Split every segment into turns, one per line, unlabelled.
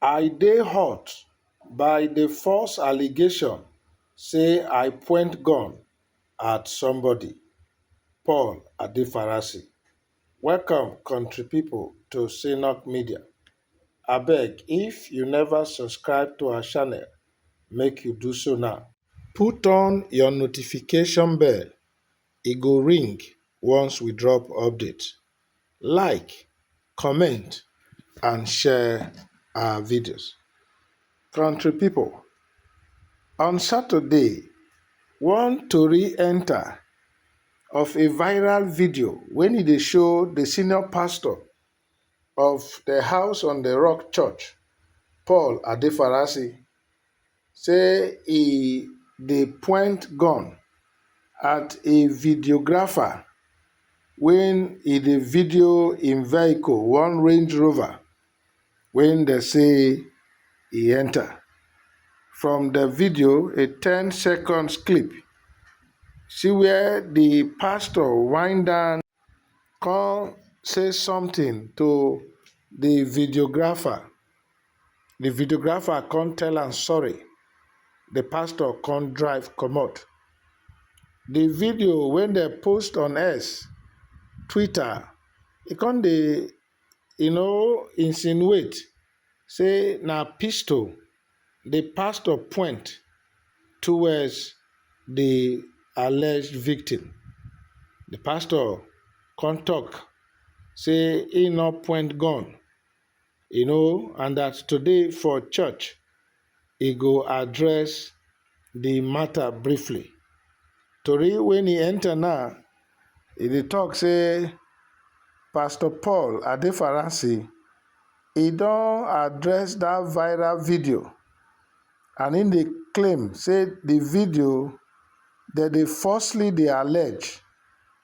I dey hurt by the false allegation say I point gun at somebody. Paul Adefarasin. Welcome, country people, to Synod Media. Abeg, if you never subscribe to our channel, make you do so now. Put on your notification bell. E go ring once we drop update. Like, comment, and share our videos. Country people, on Saturday, one tori enter of a viral video when e dey show the senior pastor of the House on the Rock Church, Paul Adefarasin, say e dey point gun at a videographer when e dey video im vehicle, one Range Rover, when they say e enter. From the video, a 10 seconds clip, see where the pastor wind down, come say something to the videographer. The videographer come tell am sorry. The pastor come drive comot. The video when they post on X, Twitter, e come dey insinuate say na pistol the pastor point towards the alleged victim. The pastor come talk say he no point gun, and that today for church he go address the matter briefly. Tori when he enter now, he dey talk say Pastor Paul Adefarasin, he don address that viral video, and in dey claim say the video that dey falsely dey allege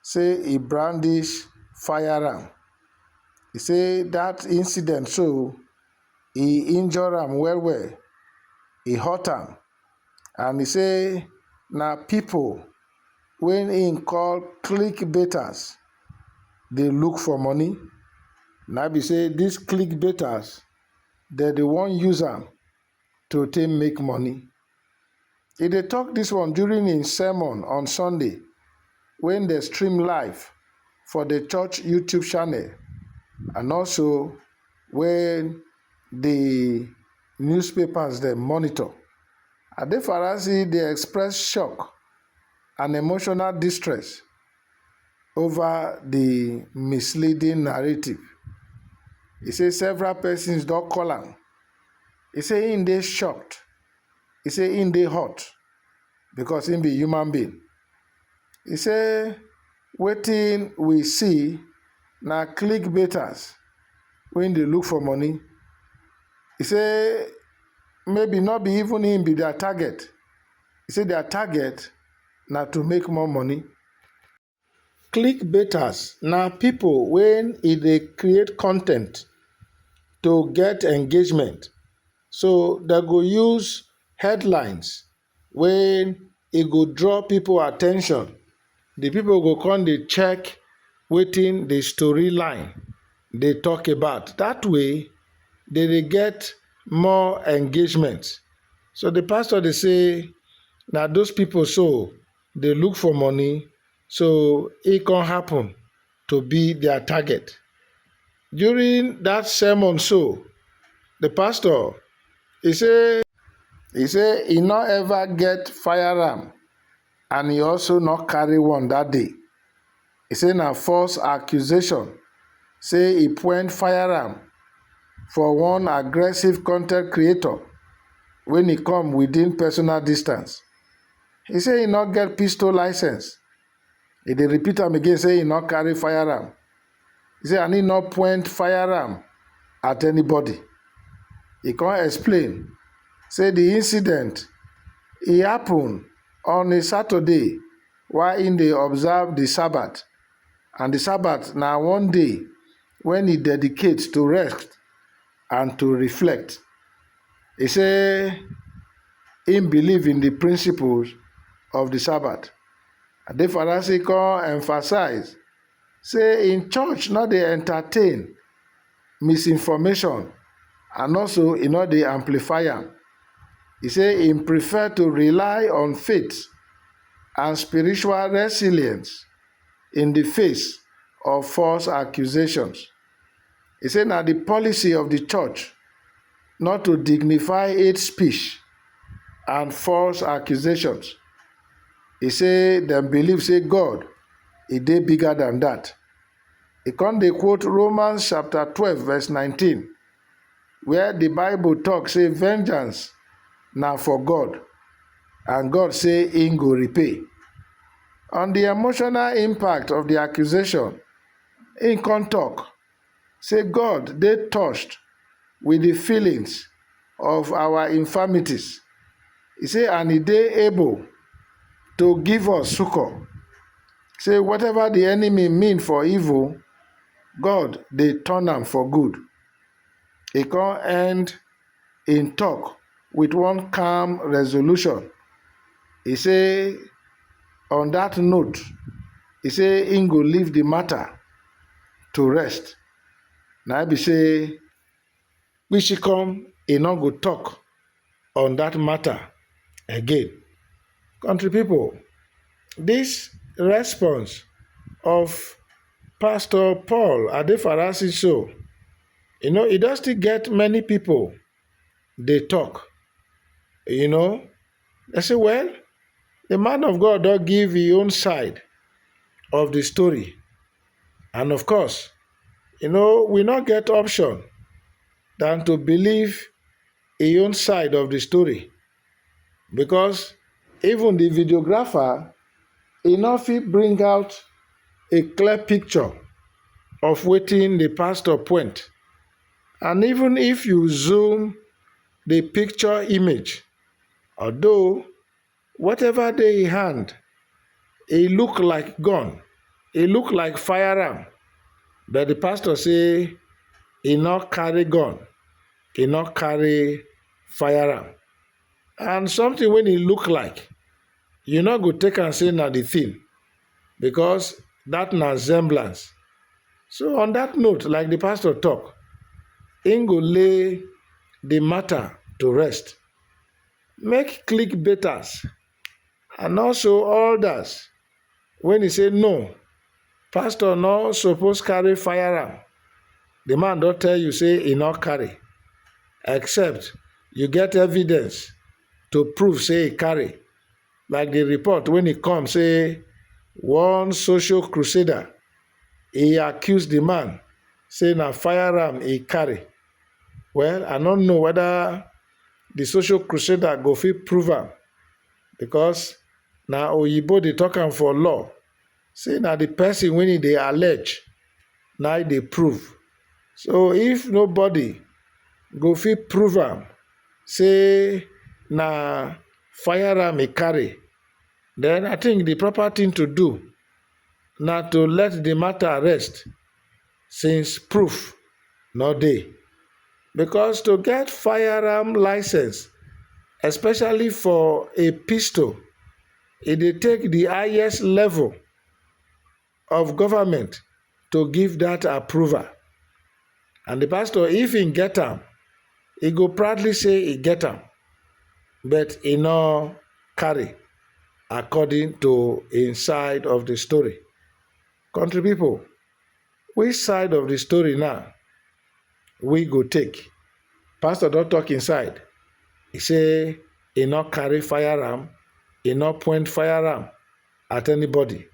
say he brandish firearm. He say that incident so he injure am well well, he hurt am, and he say na people when he call clickbaiters dey look for money. Na be say these clickbaiters dem dey wan use am to take make money. He dey talk this one during him sermon on Sunday when they stream live for the church YouTube channel, and also when the newspapers dem monitor. Adefarasin dey express shock and emotional distress over the misleading narrative. He say several persons don call am. He say him dey shocked. He say him dey hurt because him be human being. He say wetin we see na clickbaiters when dey look for money. He say maybe not be even him be their target. He say their target na to make more money. Clickbaiters na people when e dey create content to get engagement. So they go use headlines when e go draw people attention. The people go come dey check wetin the storyline dey talk about. That way, they dey get more engagement. So the pastor dey say na those people so dey look for money, so e come happen to be their target. During that sermon so, the pastor he say he no ever get firearm, and he also not carry one that day. He say na false accusation say he point firearm for one aggressive content creator when he come within personal distance. He say he not get pistol license. He dey repeat am again say he not carry firearm. He say and he not point firearm at anybody. He can't explain say the incident e happen on a Saturday while im dey observe the Sabbath, and the Sabbath na one day when he dedicates to rest and to reflect. He say im believe in the principles of the Sabbath. Adefarasin come emphasize say in church no dey entertain misinformation and also the amplifier. He say he prefer to rely on faith and spiritual resilience in the face of false accusations. He say na the policy of the church not to dignify hate speech and false accusations. He say dem believe say God e dey bigger than that. He come dey quote Romans chapter 12 verse 19, where the Bible talk say vengeance na for God, and God say im go repay. On the emotional impact of the accusation, im come talk say God dey touched with the feelings of our infirmities. He say and he dey able to give us succor. Say whatever the enemy mean for evil, God dey turn am for good. He come end in talk with one calm resolution. He say on that note, he say im go leave the matter to rest. Na be say Kpishikom e no go talk on that matter again. Country people, this response of Pastor Paul Adefarasin show, e don still get many people dey talk. They say, well, the man of God don give his own side of the story. And of course, we not get option than to believe his own side of the story. Because even the videographer, he not fit bring out a clear picture of wetin the pastor point. And even if you zoom the picture image, although whatever dey in hand, e look like gun, e look like firearm, but the pastor say e not carry gun, e not carry firearm. And something when e look like, you not go take and say na the thing, because that na semblance. So on that note, like the pastor talk, im go lay the matter to rest. Make clickbaiters and also others, when he say no, pastor no suppose carry firearm, the man don tell you say he not carry, except you get evidence to prove say he carry. Like the report when he come say one social crusader, he accused the man say na firearm he carry. Well, I don't know whether the social crusader go fit prove am, because na oyibo dey talk am for law, say na the person when he dey allege na dey prove. So if nobody go fit prove am say na firearm he carry, then I think the proper thing to do na to let the matter rest, since proof no dey. Because to get firearm license, especially for a pistol, e dey take the highest level of government to give that approval. And the pastor, if he get am, he go proudly say he get am, but he no carry, according to inside of the story. Country people, which side of the story now we go take? Pastor don talk inside. He say he not carry firearm, he not point firearm at anybody,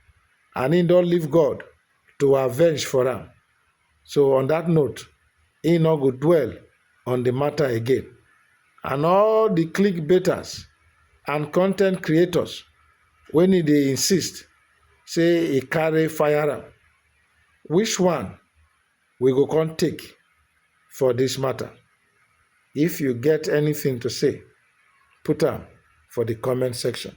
and he don't leave God to avenge for am. So on that note, he not go dwell on the matter again. And all the clickbaiters and content creators, when they insist say he carry firearm, which one we go come take for this matter? If you get anything to say, put am for the comment section.